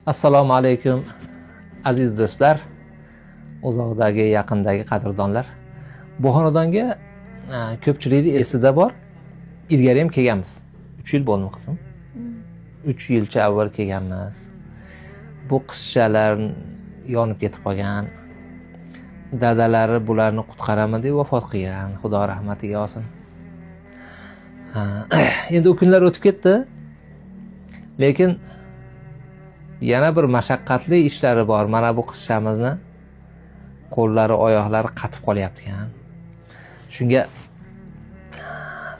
Assalomu alaykum aziz do'stlar, uzoqdagi yaqindagi qadrdonlar. Bu xonadonga ko'pchilikning esida bor, ilgari ham kelganmiz. 3 yil bo'ldi qizim. 3 yilcha avval kelganmiz. Bu qizchalar yonib ketib qolgan. Dadalari bularni qutqaramidi vafot qilgan. Xudo rahmatiga olsin. Endi u kunlar o'tib ketdi. Lekin yana bir mashaqqatli ishlari bor. Mana bu qizchamizni qo'llari, oyoqlari qatib qolyapti ekan. Shunga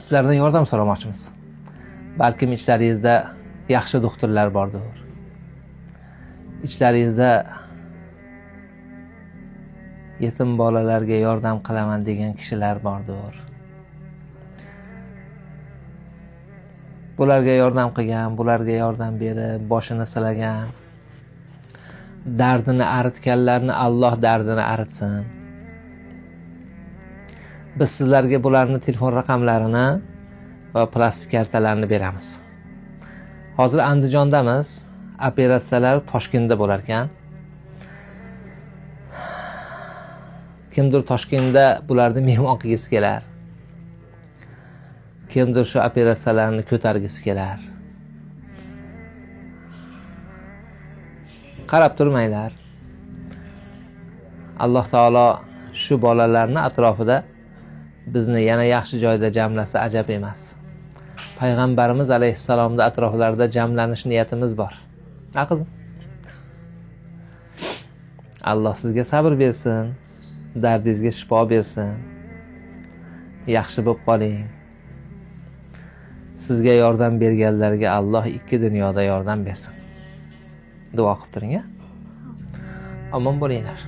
sizlardan yordam so'ramoqchimiz. Balkim ichlaringizda yaxshi doktorlar bordir. Ichlaringizda yetim bolalarga yordam qilaman degan kishilar bordir. Bularga yordam qilgan, bularga yordam berib, boshini silagan, dardini aritganlarni Alloh dardini aritsin. Biz sizlarga bularni telefon raqamlarini va plastik kartalarini beramiz. Hozir Andijondamiz, operatsiyalar Toshkentda bo'lar ekan. Kimdir Toshkentda bularni mehmon qilgisi kelar. Kimdir shu operatsiyalarni ko'targisi kelar. Qarab turmanglar. Alloh taolo shu bolalarni atrofida bizni yana yaxshi joyda jamlasa ajab emas. Payg'ambarimiz alayhissalomning atroflarida jamlanish niyatimiz bor. Ha qizim? Alloh sizga sabr bersin, dardingizga shifo bersin. Yaxshi bo'lib qoling. Sizga yordam berganlarga Alloh ikki dunyoda yordam bersin. Duo qilib turing, Omon bo'linglar.